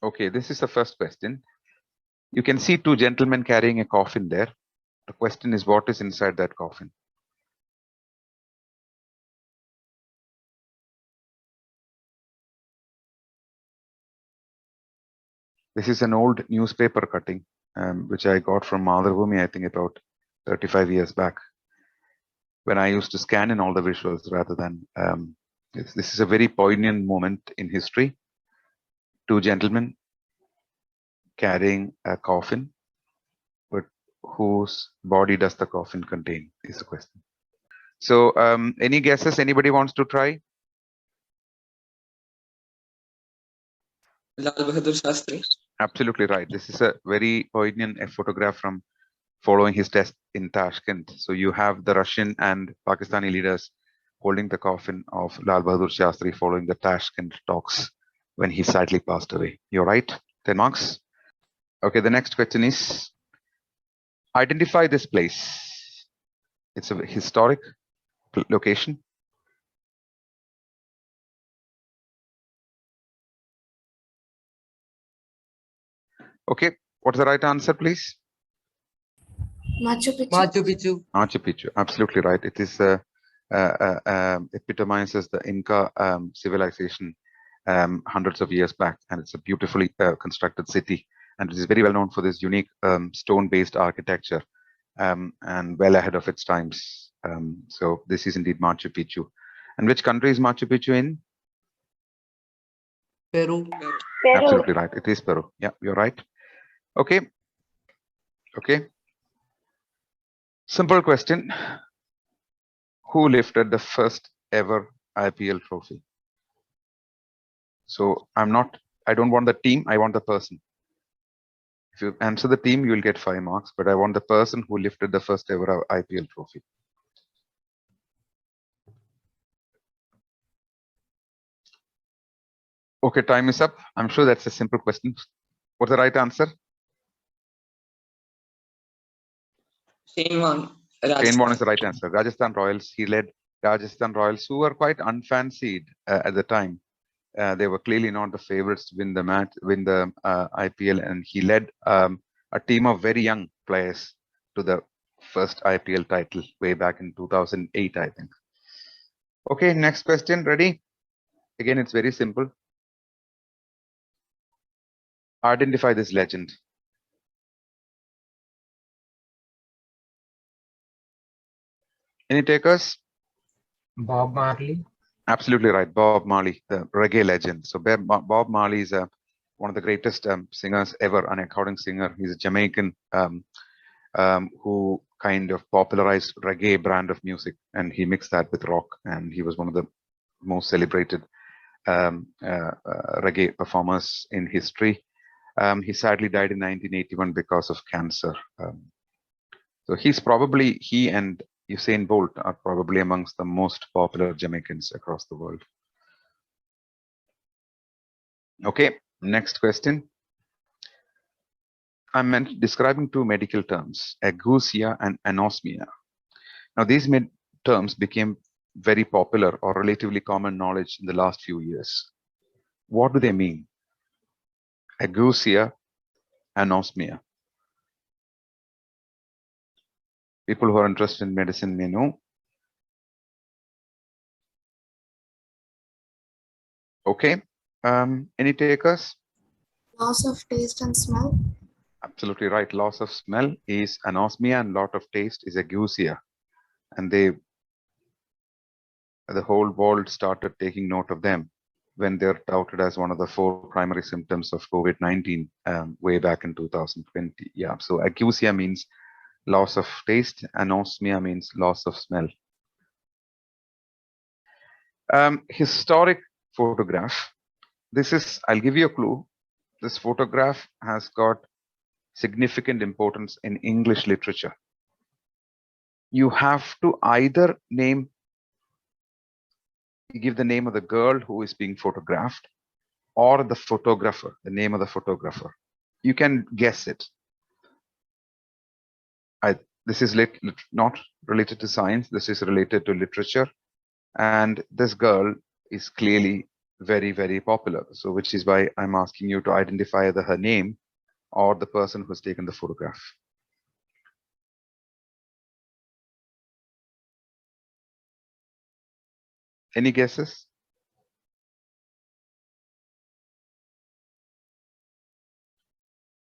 Okay, this is the first question. You can see two gentlemen carrying a coffin there. The question is, what is inside that coffin? This is an old newspaper cutting, which I got from Madhavumi, I think about 35 years back, when I used to scan in all the visuals rather than. This is a very poignant moment in history. Two gentlemen carrying a coffin, but whose body does the coffin contain is the question. So any guesses? Anybody wants to try? Lal Bahadur Shastri. Absolutely right. This is a very poignant photograph from following his death in Tashkent. So you have the Russian and Pakistani leaders holding the coffin of Lal Bahadur Shastri following the Tashkent talks when he sadly passed away. You're right. 10 marks. Okay, the next question is, identify this place. It's a historic location. Okay, what's the right answer, please? Machu Picchu. Machu Picchu. Machu Picchu, absolutely right. It is epitomizes the Inca civilization hundreds of years back, and it's a beautifully constructed city, and it is very well known for this unique stone-based architecture and well ahead of its times. So this is indeed Machu Picchu. And which country is Machu Picchu in? Peru. Absolutely right. It is Peru. Yeah, you're right. Okay. Okay. Simple question. Who lifted the first ever IPL trophy? So I don't want the team, I want the person. If you answer the team, you will get 5 marks, but I want the person who lifted the first ever IPL trophy. Okay, time is up. I'm sure that's a simple question. What's the right answer? Shane Warne. Shane Warne is the right answer. Rajasthan Royals. He led Rajasthan Royals, who were quite unfancied at the time. They were clearly not the favorites to win the match, win the IPL, and he led a team of very young players to the first IPL title way back in 2008, I think. Okay, next question. Ready? Again, it's very simple. Identify this legend. Any takers? Bob Marley. Absolutely right, Bob Marley, the reggae legend. So Bob Marley is one of the greatest singers ever, an recording singer. He's a Jamaican who kind of popularized reggae brand of music, and he mixed that with rock, and he was one of the most celebrated reggae performers in history. He sadly died in 1981 because of cancer. So he and Usain Bolt are probably amongst the most popular Jamaicans across the world. Okay, next question. I'm describing two medical terms, Egusia and Anosmia. Now, these terms became very popular or relatively common knowledge in the last few years. What do they mean? Egusia, Anosmia. People who are interested in medicine may know. Okay, any takers? Loss of taste and smell. Absolutely right. Loss of smell is anosmia, and lot of taste is Egusia. And the whole world started taking note of them when they're touted as one of the 4 primary symptoms of COVID-19 way back in 2020. Yeah, so Egusia means loss of taste, anosmia means loss of smell. Historic photograph. This is, I'll give you a clue. This photograph has got significant importance in English literature. You have to either give the name of the girl who is being photographed or the photographer, the name of the photographer. You can guess it. This is not related to science. This is related to literature. And this girl is clearly very, very popular. So which is why I'm asking you to identify either her name or the person who's taken the photograph. Any guesses?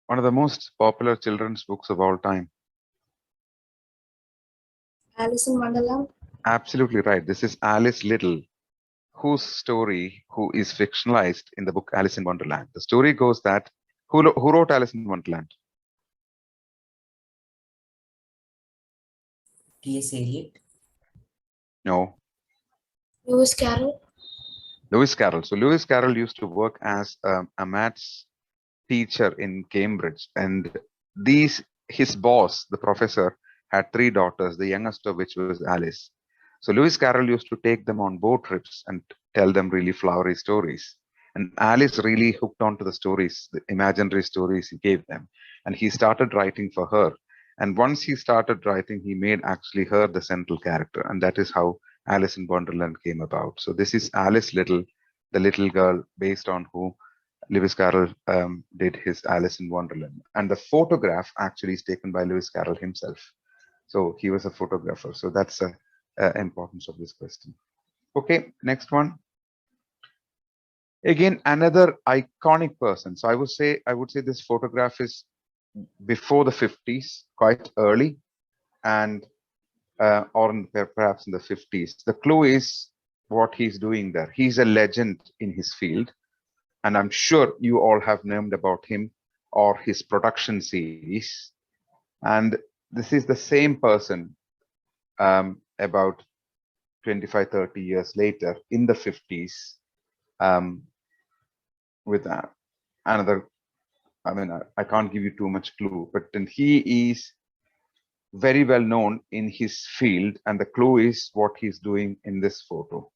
One of the most popular children's books of all time. Alice in Wonderland. Absolutely right. This is Alice Little, whose story, who is fictionalized in the book Alice in Wonderland. The story goes that, who wrote Alice in Wonderland? T.S. Eliot. No, Lewis Carroll. Lewis Carroll. So Lewis Carroll used to work as a maths teacher in Cambridge, and his boss, the professor, had 3 daughters, the youngest of which was Alice. So Lewis Carroll used to take them on boat trips and tell them really flowery stories. And Alice really hooked onto the stories, the imaginary stories he gave them. And he started writing for her. And once he started writing, he made actually her the central character. And that is how Alice in Wonderland came about. So this is Alice Little, the little girl based on who Lewis Carroll did his Alice in Wonderland. And the photograph actually is taken by Lewis Carroll himself. So he was a photographer. So that's the importance of this question. Okay, next one. Again, another iconic person. So I would say this photograph is before the 50s, quite early, and or perhaps in the 50s. The clue is what he's doing there. He's a legend in his field, and I'm sure you all have named about him or his production series. And this is the same person about 25, 30 years later in the 50s with another, I mean, I can't give you too much clue, but then he is very well known in his field, and the clue is what he's doing in this photo.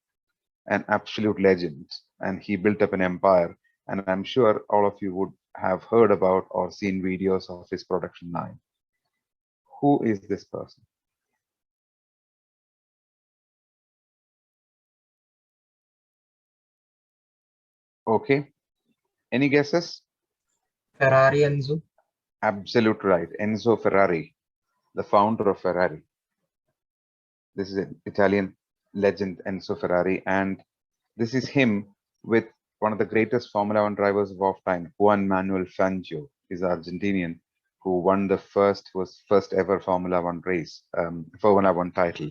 An absolute legend, and he built up an empire, and I'm sure all of you would have heard about or seen videos of his production line. Who is this person? Okay, any guesses? Ferrari Enzo. Absolute right, Enzo Ferrari, the founder of Ferrari. This is an Italian legend, Enzo Ferrari, and this is him with one of the greatest Formula One drivers of all time, Juan Manuel Fangio, is Argentinian, who won the first ever Formula One race, Formula One title,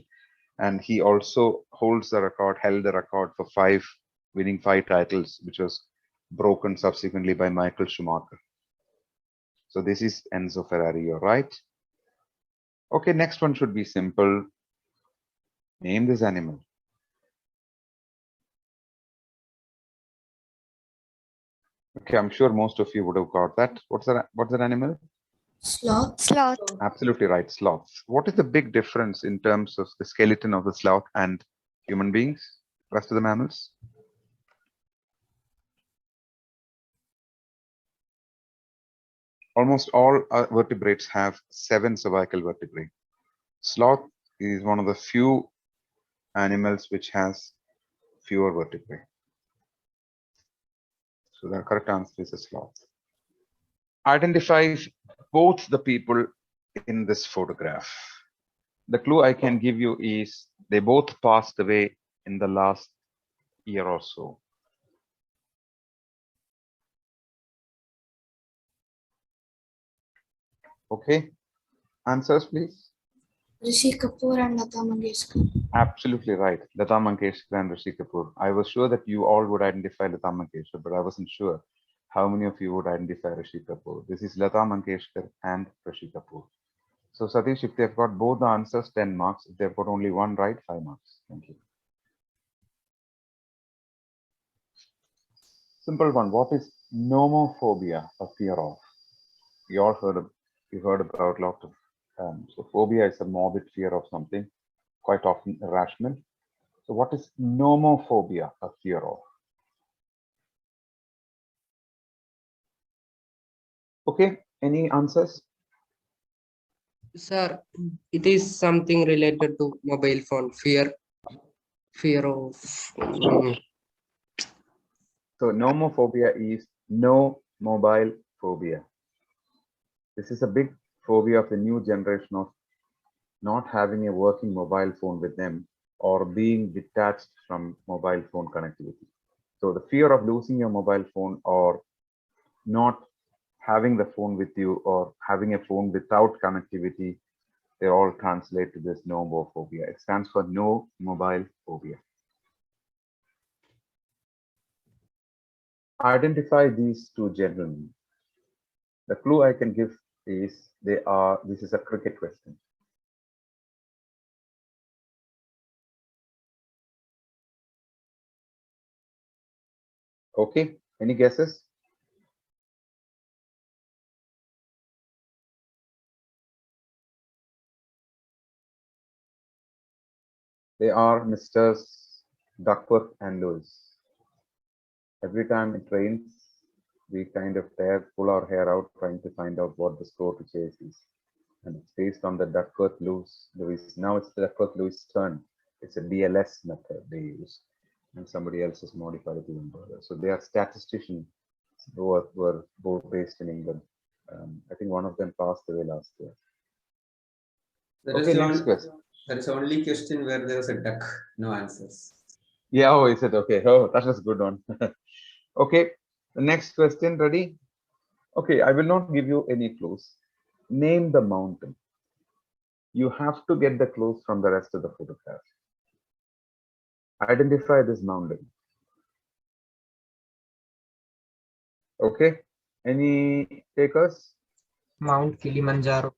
and he also held the record for winning 5 titles, which was broken subsequently by Michael Schumacher. So this is Enzo Ferrari, you're right. Okay, next one should be simple. Name this animal. Okay, I'm sure most of you would have got that. What's that animal? Sloth. Sloth. Absolutely right, sloth. What is the big difference in terms of the skeleton of the sloth and human beings, rest of the mammals? Almost all vertebrates have 7 cervical vertebrae. Sloth is one of the few animals which has fewer vertebrae. So the correct answer is a sloth. Identify both the people in this photograph. The clue I can give you is they both passed away in the last year or so. Okay, answers please. Rishi Kapoor and Lata Mangeshkar. Absolutely right, Lata Mangeshkar and Rishi Kapoor. I was sure that you all would identify Lata Mangeshkar, but I wasn't sure how many of you would identify Rishi Kapoor. This is Lata Mangeshkar and Rishi Kapoor. So Satish, if they've got both the answers, 10 marks. If they've got only one right, 5 marks. Thank you. Simple one. What is nomophobia, a fear of? You all heard about a lot of so phobia is a morbid fear of something, quite often irrational. So what is nomophobia, a fear of? Okay, any answers? Sir, it is something related to mobile phone. Fear of So nomophobia is no mobile phobia. This is a big phobia of the new generation of not having a working mobile phone with them or being detached from mobile phone connectivity. So the fear of losing your mobile phone or not having the phone with you or having a phone without connectivity, they all translate to this nomophobia. It stands for no mobile phobia. Identify these two gentlemen. The clue I can give is this is a cricket question. Okay, any guesses? They are Misters Duckworth and Lewis. Every time it rains, we kind of pull our hair out trying to find out what the score to chase is. And it's based on the Duckworth-Lewis. Now it's the Duckworth-Lewis turn. It's a DLS method they use, and somebody else has modified it even further. So they are statisticians who were both based in England. I think one of them passed away last year. Okay, next question. That is only question where there was a duck, no answers. Yeah, oh, is it? Okay. Oh, that was a good one. Okay, the next question, ready? Okay, I will not give you any clues. Name the mountain. You have to get the clues from the rest of the photograph. Identify this mountain. Okay, any takers? Mount Kilimanjaro.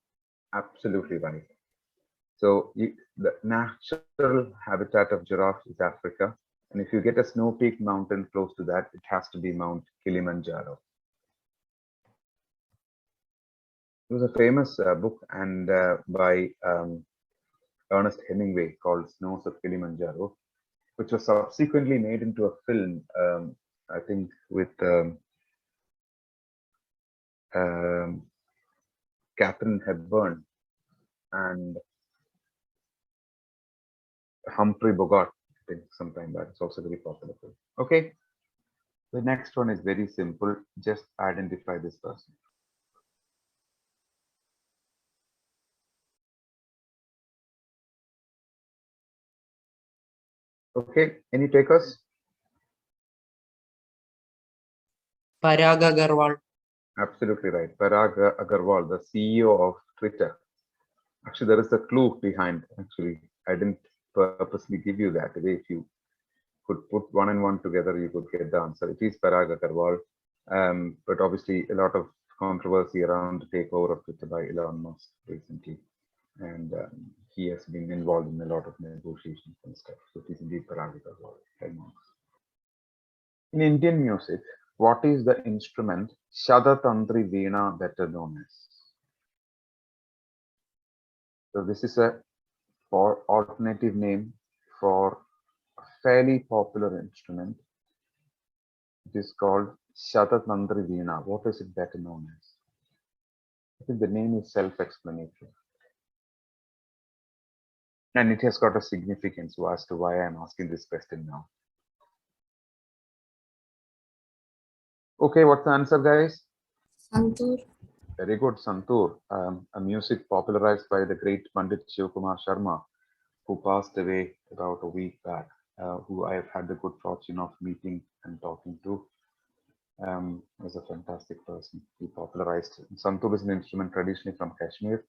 Absolutely right. So the natural habitat of giraffe is Africa. And if you get a snow peak mountain close to that, it has to be Mount Kilimanjaro. It was a famous book and by Ernest Hemingway called Snows of Kilimanjaro, which was subsequently made into a film, I think with Catherine Hepburn and Humphrey Bogart, I think sometime back. It's also very popular film. Okay, the next one is very simple. Just identify this person. Okay, any takers? Parag Agarwal. Absolutely right. Parag Agarwal, the CEO of Twitter. Actually, there is a clue behind. Actually, I didn't purposely give you that. If you could put one and one together, you could get the answer. It is Parag Agarwal. But obviously, a lot of controversy around the takeover of Twitter by Elon Musk recently. And he has been involved in a lot of negotiations and stuff. So it is indeed Parag Agarwal. In Indian music, what is the instrument Shatatandri Veena better known as? So this is a alternative name for a fairly popular instrument. It is called Shatatandri Veena. What is it better known as? I think the name is self-explanatory. And it has got a significance as to why I'm asking this question now. Okay, what's the answer, guys? Santur. Very good, Santur. A music popularized by the great Pandit Shivakumar Sharma, who passed away about a week back, who I have had the good fortune of meeting and talking to. Was a fantastic person. He popularized. Santur is an instrument traditionally from Kashmir.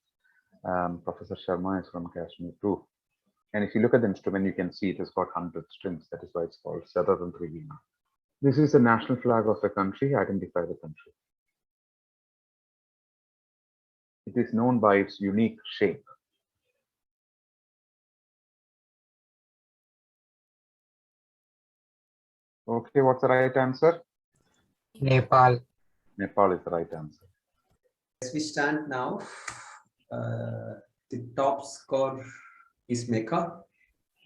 Professor Sharma is from Kashmir too. And if you look at the instrument, you can see it has got 100 strings. That is why it's called Shatatandri Veena. This is the national flag of the country. Identify the country. It is known by its unique shape. Okay, what's the right answer? Nepal. Nepal is the right answer. As we stand now, the top score is Mecca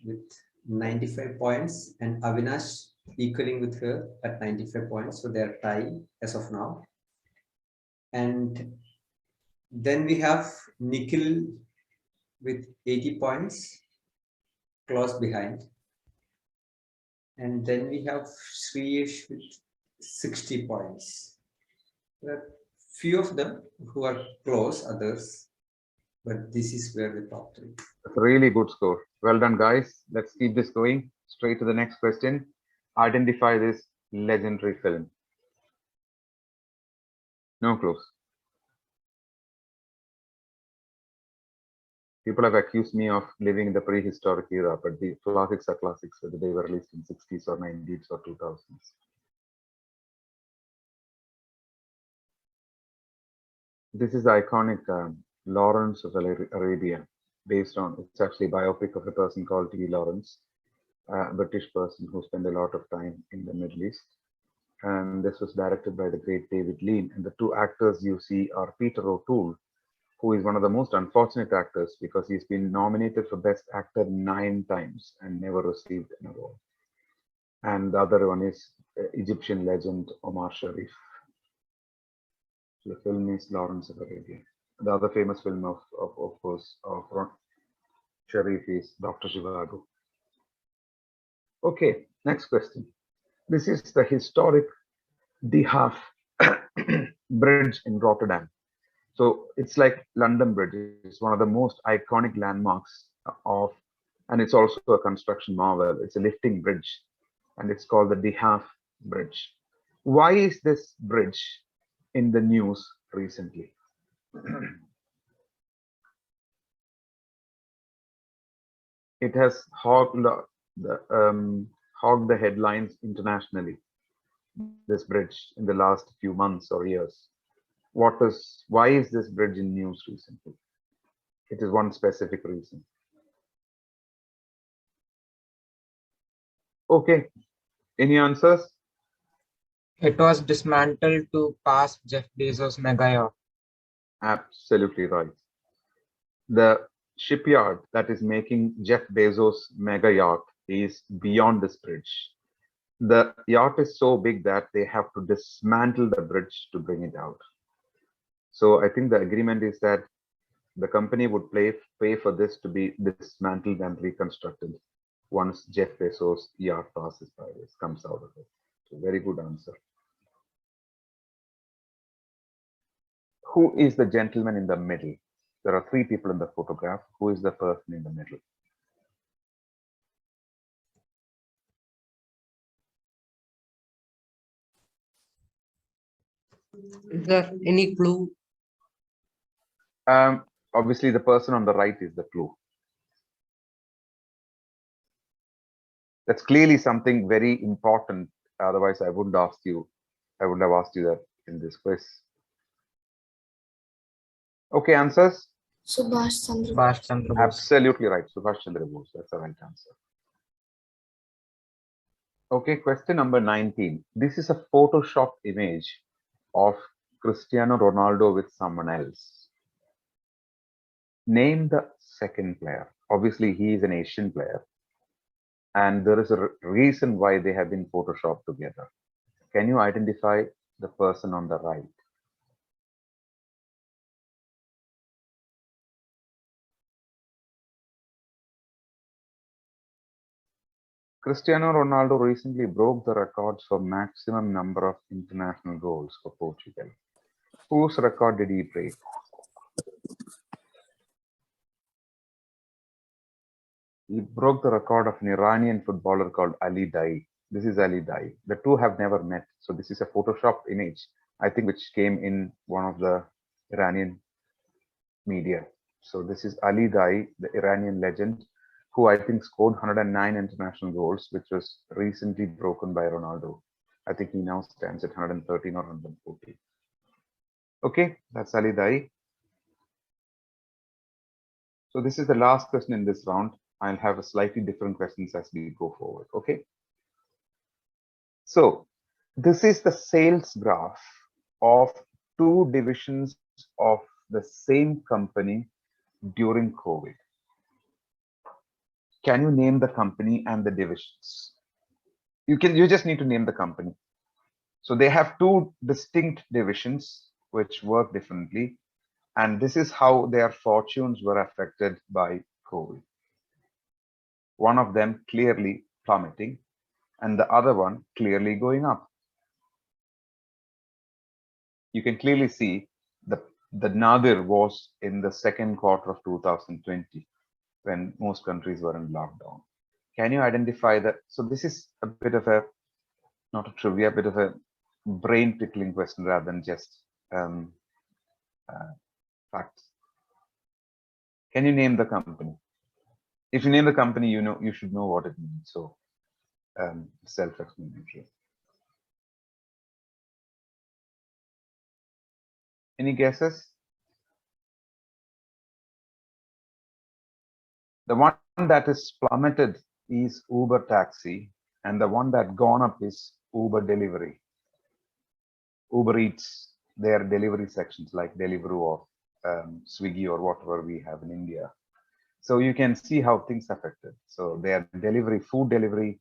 with 95 points and Avinash equaling with her at 95 points. So they're tied as of now. And then we have Nikhil with 80 points, close behind. And then we have Shriyesh with 60 points. There are few of them who are close, others, but this is where the top three. That's a really good score. Well done, guys. Let's keep this going. Straight to the next question. Identify this legendary film. No clues. People have accused me of living in the prehistoric era, but the classics are classics, whether they were released in 60s or 90s or 2000s. This is the iconic Lawrence of Arabia, based on, it's actually a biopic of a person called T. Lawrence, a British person who spent a lot of time in the Middle East. And this was directed by the great David Lean. And the two actors you see are Peter O'Toole, who is one of the most unfortunate actors because he's been nominated for Best Actor 9 times and never received an award. And the other one is Egyptian legend Omar Sharif. The film is Lawrence of Arabia. The other famous film of course, of Sharif is Dr. Zhivago. Okay, next question. This is the historic De Haaf Bridge in Rotterdam. So it's like London Bridge. It's one of the most iconic landmarks of, and it's also a construction marvel. It's a lifting bridge, and it's called the De Haaf Bridge. Why is this bridge in the news recently? It has hogged the headlines internationally, this bridge, in the last few months or years. Why is this bridge in news recently? It is one specific reason. Okay, any answers? It was dismantled to pass Jeff Bezos' mega yacht. Absolutely right. The shipyard that is making Jeff Bezos' mega yacht is beyond this bridge. The yacht is so big that they have to dismantle the bridge to bring it out. So I think the agreement is that the company would pay for this to be dismantled and reconstructed once Jeff Bezos' yacht passes by this, comes out of it. So very good answer. Who is the gentleman in the middle? There are 3 people in the photograph. Who is the person in the middle? Is there any clue? Obviously, the person on the right is the clue. That's clearly something very important. Otherwise, I wouldn't have asked you that in this quiz. Okay, answers? Subhash Chandra. Subhash Chandra Bose. Absolutely right. Subhash Chandra Bose. That's the right answer. Okay, question number 19. This is a Photoshop image of Cristiano Ronaldo with someone else. Name the second player. Obviously, he is an Asian player. And there is a reason why they have been photoshopped together. Can you identify the person on the right? Cristiano Ronaldo recently broke the records for maximum number of international goals for Portugal. Whose record did he break? He broke the record of an Iranian footballer called Ali Dai. This is Ali Dai. The two have never met. So this is a Photoshop image, I think, which came in one of the Iranian media. So this is Ali Dai, the Iranian legend, who I think scored 109 international goals, which was recently broken by Ronaldo. I think he now stands at 113 or 114. Okay, that's Ali Dai. So this is the last question in this round. I'll have a slightly different questions as we go forward. Okay. So this is the sales graph of 2 divisions of the same company during COVID. Can you name the company and the divisions? You just need to name the company. So they have 2 distinct divisions which work differently, and this is how their fortunes were affected by COVID. One of them clearly plummeting and the other one clearly going up. you can clearly see the nadir was in the second quarter of 2020 when most countries were in lockdown. Can you identify that? So this is a bit of a, not a trivia, a bit of a brain tickling question rather than just facts. Can you name the company? If you name the company, you should know what it means. So self-explanatory. Any guesses? The one that is plummeted is Uber taxi, and the one that gone up is Uber delivery. Uber Eats, their delivery sections like Deliveroo or Swiggy or whatever we have in India. So you can see how things affected. So their delivery, food delivery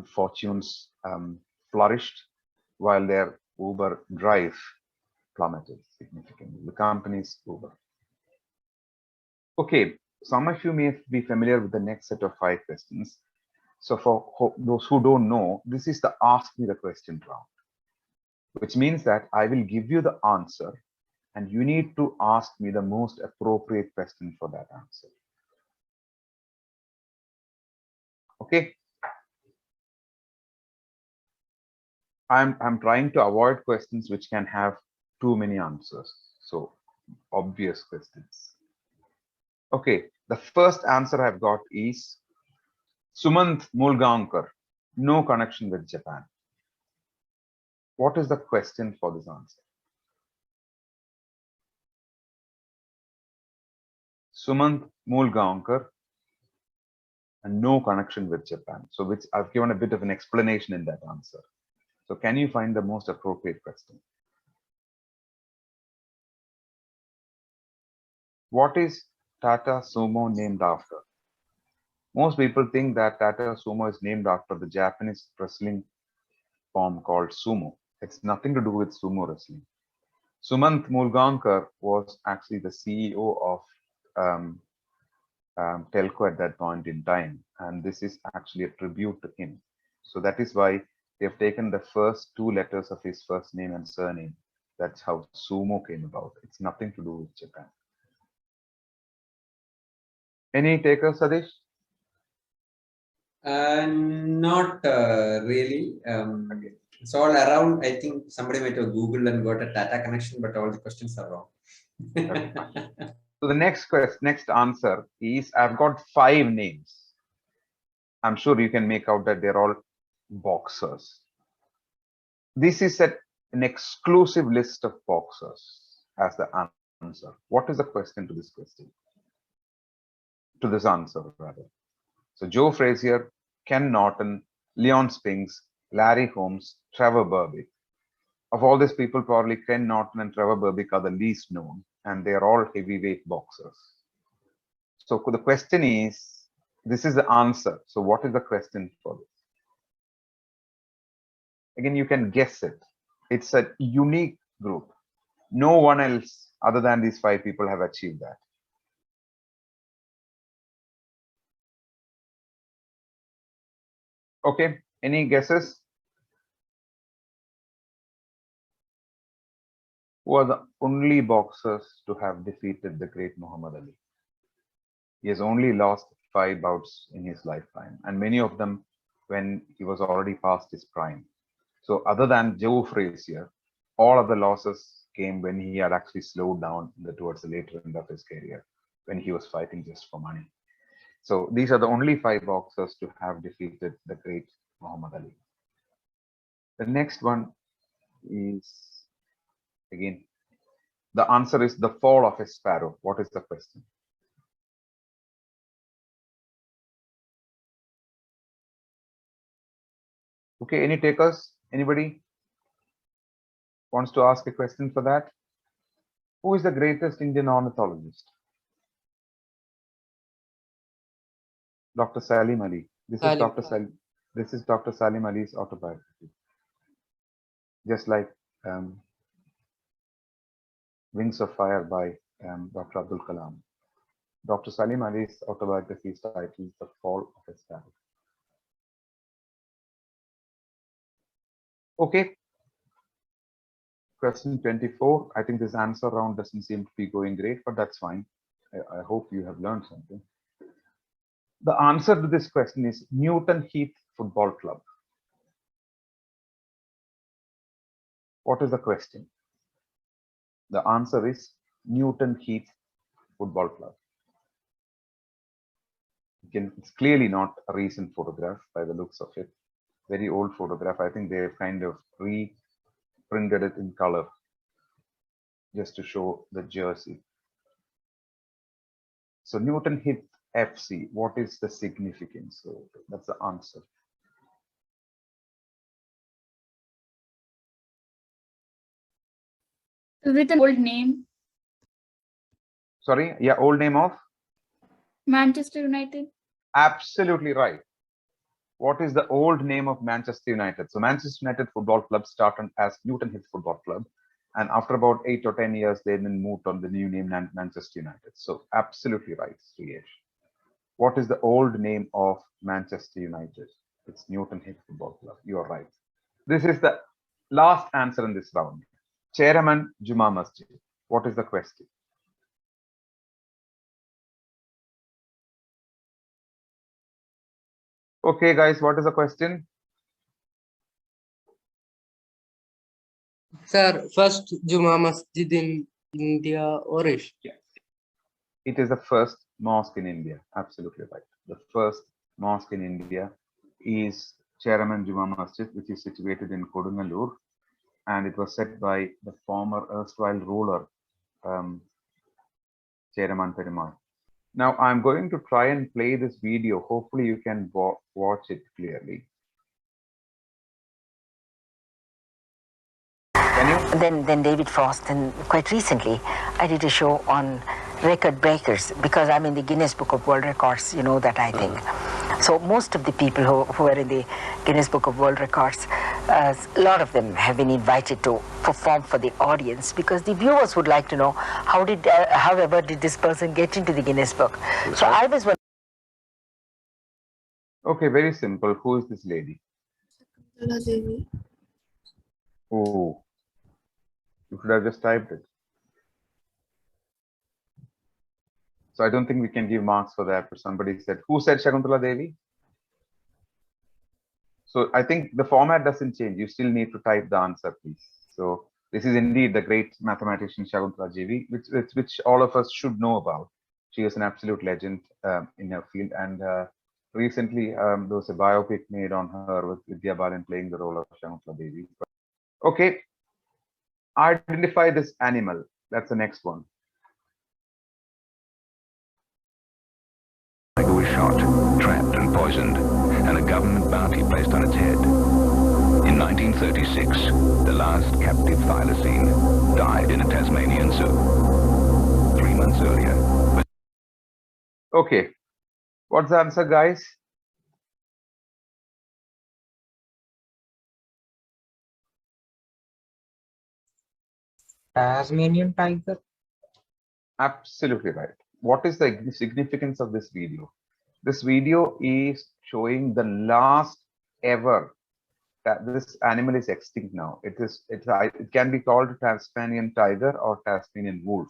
fortunes flourished, while their Uber Drive plummeted significantly. The company's Uber. Okay, some of you may be familiar with the next set of 5 questions. So for those who don't know, this is the ask me the question round, which means that I will give you the answer and you need to ask me the most appropriate question for that answer. Okay. I'm trying to avoid questions which can have too many answers. So obvious questions. Okay, the first answer I've got is Sumant Mulgaonkar, no connection with Japan. What is the question for this answer? Sumant Mulgaonkar, and no connection with Japan. So which I've given a bit of an explanation in that answer. So can you find the most appropriate question? What is Tata Sumo named after? Most people think that Tata Sumo is named after the Japanese wrestling form called sumo. It's nothing to do with sumo wrestling. Sumant Mulgaonkar was actually the CEO of Telco at that point in time, and this is actually a tribute to him. So that is why they have taken the first 2 letters of his first name and surname. That's how sumo came about. It's nothing to do with Japan. Any takers, Sadish? Not really. Okay. It's all around. I think somebody might have Googled and got a Tata connection, but all the questions are wrong. Okay. So the next answer is, I've got 5 names. I'm sure you can make out that they're all boxers. This is an exclusive list of boxers as the answer. What is the question to this question? To this answer, rather. So Joe Frazier, Ken Norton, Leon Spinks, Larry Holmes, Trevor Berbick. Of all these people, probably Ken Norton and Trevor Berbick are the least known, and they are all heavyweight boxers. So the question is, this is the answer. So what is the question for this? Again, you can guess it. It's a unique group. No one else other than these 5 people have achieved that. Okay, any guesses? Who are the only boxers to have defeated the great Muhammad Ali? He has only lost 5 bouts in his lifetime, and many of them when he was already past his prime. So other than Joe Frazier, all of the losses came when he had actually slowed down towards the later end of his career, when he was fighting just for money. So these are the only 5 boxers to have defeated the great Muhammad Ali. The next one is, again, the answer is the fall of a sparrow. What is the question? Okay, any takers? Anybody wants to ask a question for that? Who is the greatest Indian ornithologist? Dr. Salim Ali. This is Dr. Salim Ali's autobiography. Just like Wings of Fire by Dr. Abdul Kalam. Dr. Salim Ali's autobiography is titled The Fall of a Sparrow. Okay. question 24. I think this answer round doesn't seem to be going great, but that's fine. I hope you have learned something. The answer to this question is Newton Heath Football Club. What is the question? The answer is Newton Heath Football Club. It's clearly not a recent photograph by the looks of it. Very old photograph. I think they've kind of reprinted it in color just to show the jersey. So Newton Heath FC, what is the significance? So that's the answer. With an old name, Sorry, yeah, old name of? Manchester United. Absolutely right. What is the old name of Manchester United? So Manchester United Football Club started as Newton Heath Football Club. And after about 8 or 10 years, they then moved on the new name Manchester United. So absolutely right, Sriyesh. What is the old name of Manchester United? It's Newton Heath Football Club. You are right. This is the last answer in this round. Chairman Juma Masjid. What is the question? Okay, guys, what is the question? Sir, first Juma Masjid in India or Asia? Yes. It is the first mosque in India. Absolutely right. The first mosque in India is Chairman Juma Masjid, which is situated in Kodungalur. And it was set by the former erstwhile ruler, Chairman Perumal. Now, I'm going to try and play this video. Hopefully, you can watch it clearly. Can you? Then David Frost, and quite recently, I did a show on record breakers because I'm in the Guinness Book of World Records, you know that, I think. So most of the people who are in the Guinness Book of World Records, a lot of them have been invited to perform for the audience because the viewers would like to know however did this person get into the Guinness Book. So I was one. Okay, very simple. Who is this lady? Shakuntala Devi. Oh, you could have just typed it. So I don't think we can give marks for that, but somebody said, who said Shakuntala Devi? So I think the format doesn't change. You still need to type the answer, please. So this is indeed the great mathematician Shakuntala Devi, which all of us should know about. She is an absolute legend in her field. And recently, there was a biopic made on her with Vidya Balan playing the role of Shakuntala Devi. Okay, identify this animal. That's the next one. Tiger was shot, trapped and poisoned, and a government bounty placed on its head. In 1936, the last captive thylacine died in a Tasmanian zoo. 3 months earlier. Okay, what's the answer, guys? Tasmanian tiger. Absolutely right. What is the significance of this video? This video is showing the last ever that this animal is extinct now. It can be called Tasmanian tiger or Tasmanian wolf.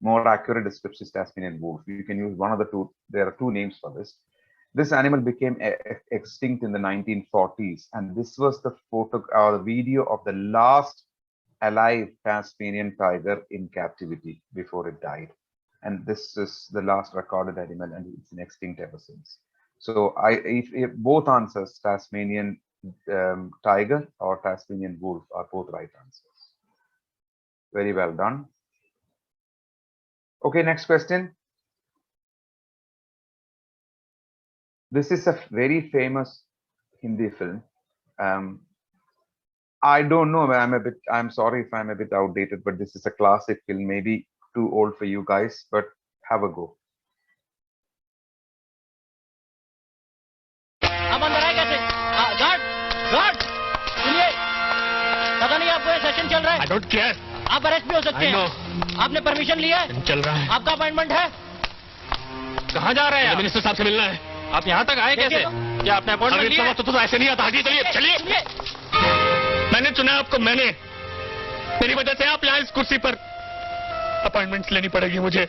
More accurate description is Tasmanian wolf. You can use one of the two. There are two names for this. This animal became extinct in the 1940s, and this was the the video of the last alive Tasmanian tiger in captivity before it died. And this is the last recorded animal, and it's been extinct ever since. So if both answers, Tasmanian tiger or Tasmanian wolf, are both right answers. Very well done. Okay, next question. This is a very famous Hindi film. I don't know. I'm sorry if I'm a bit outdated, but this is a classic film. Maybe too old for you guys, but have a go. आप अंदर आए कैसे? Guard सुनिए, पता नहीं आपको ये session चल रहा है? I don't care. आप अरेस्ट भी हो सकते हैं। आपने परमिशन लिया है? चल रहा है। आपका अपॉइंटमेंट है? कहाँ जा रहे हैं? मिनिस्टर साहब से मिलना है। आप यहाँ तक आए कैसे? क्या आपने अपॉइंटमेंट लिया? तो ऐसे नहीं आता। चलिए। मैंने चुना आपको, मैंने मेरी वजह से आप यहाँ इस कुर्सी पर अपॉइंटमेंट्स लेनी पड़ेगी मुझे.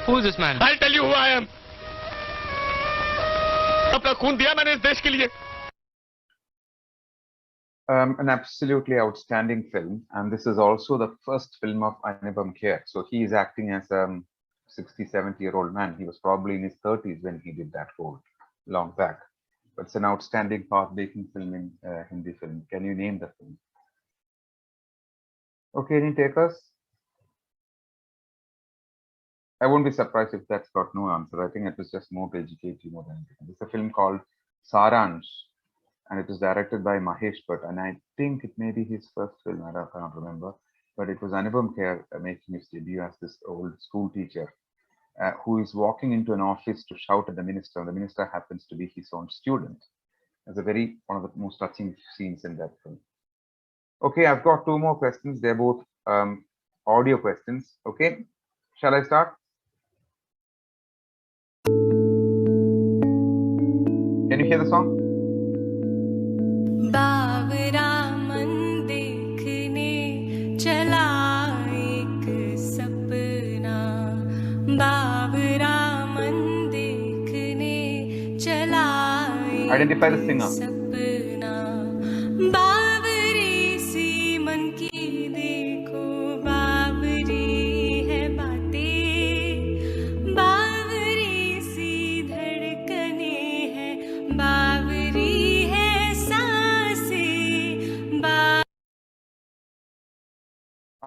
Who is this man? I'll tell you who I am. अपना खून दिया मैंने इस देश के लिए. An absolutely outstanding film, and this is also the first film of Anupam Kher. So he is acting as a 60, 70-year-old man. He was probably in his 30s when he did that role, long back. But it's an outstanding path-breaking film in Hindi film. Can you name the film? Okay, any takers? I won't be surprised if that's got no answer. I think it was just more to educate you more than anything. It's a film called Saransh, and it was directed by Mahesh Bhatt, and I think it may be his first film. I can't remember, but it was Anupam Kher making his debut as this old school teacher who is walking into an office to shout at the minister, and the minister happens to be his own student. It's one of the most touching scenes in that film. Okay, I've got two more questions. They're both audio questions. Okay, shall I start? Can you hear the song? Identify the singer.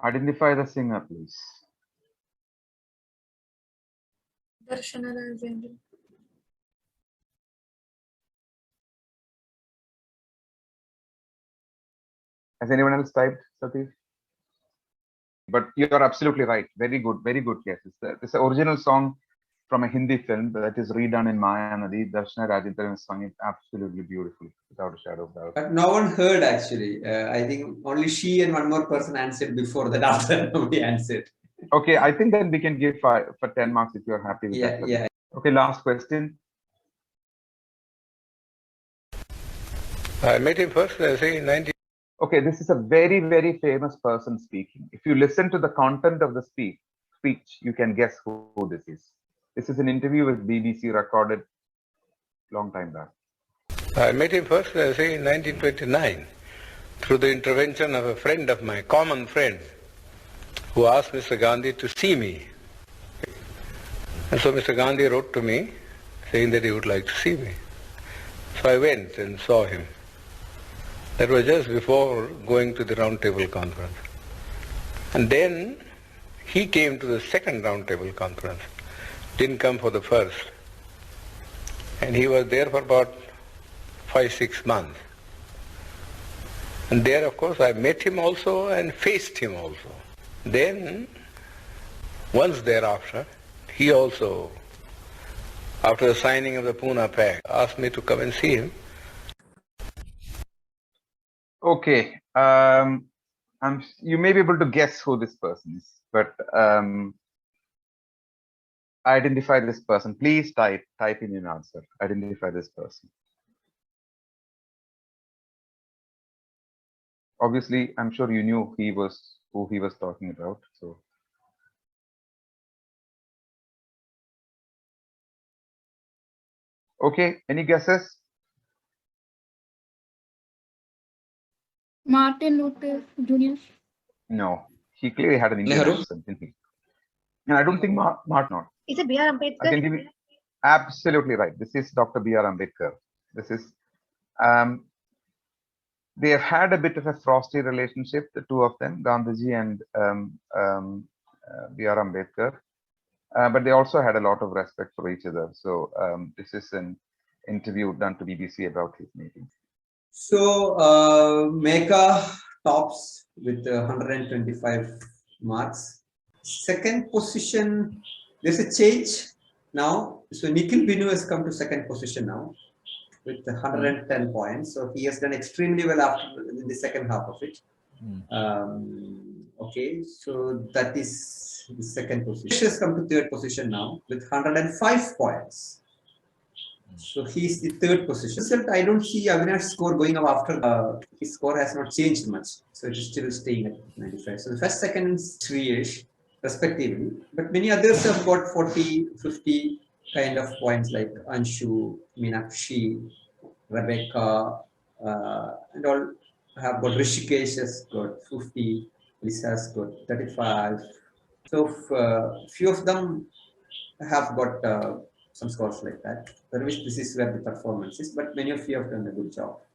Identify the singer, please. Darshana Rajendra. Has anyone else typed, Satish? But you're absolutely right. Very good guess. It's the original song from a Hindi film that is redone in Maya Nadi. Darshana Rajendra has sung it absolutely beautifully, without a shadow of doubt. But no one heard actually. I think only she and one more person answered before that. After nobody answered. Okay, I think then we can give 5 for 10 marks if you're happy with that. Yeah. Okay, last question. I met him first, I say, in 19. Okay, this is a very, very famous person speaking. If you listen to the content of the speech, you can guess who this is. This is an interview with BBC recorded long time back. I met him first, I say, in 1929, through the intervention of a friend of mine, common friend, who asked Mr. Gandhi to see me. And so Mr. Gandhi wrote to me, saying that he would like to see me. So I went and saw him. That was just before going to the Round Table Conference. And then he came to the second Round Table Conference, didn't come for the first. And he was there for about 5-6 months. And there, of course, I met him also and faced him also. Then, once thereafter, he also, after the signing of the Pune Pact, asked me to come and see him. Okay, you may be able to guess who this person is, but identify this person. Please type in your answer. Identify this person. Obviously, I'm sure you knew who he was talking about. So, okay, any guesses? Martin Luther Jr. No, he clearly had an Indian accent, didn't he? And I don't think Martin. Is it B.R. Ambedkar? I can give you absolutely right. This is Dr. B.R. Ambedkar. This is they have had a bit of a frosty relationship, the two of them, Gandhiji and B.R. Ambedkar. But they also had a lot of respect for each other. So this is an interview done to BBC about his meeting. So Meka tops with 125 marks. Second position, there's a change now. So Nikhil Binu has come to second position now with 110 points. So he has done extremely well after the second half of it. Okay, so that is the second position. He has come to third position now with 105 points. So he's the third position. Result, I don't see Avinash's score going up after his score has not changed much. So it is still staying at 95. So the first, second, and 3-ish respectively. But many others have got 40, 50 kind of points like Anshu, Meenakshi, Rebecca, and all have got Rishikesh has got 50, Lisa has got 35. So few of them have got some scores like that. Otherwise, this is where the performance is, but many of you have done a good job.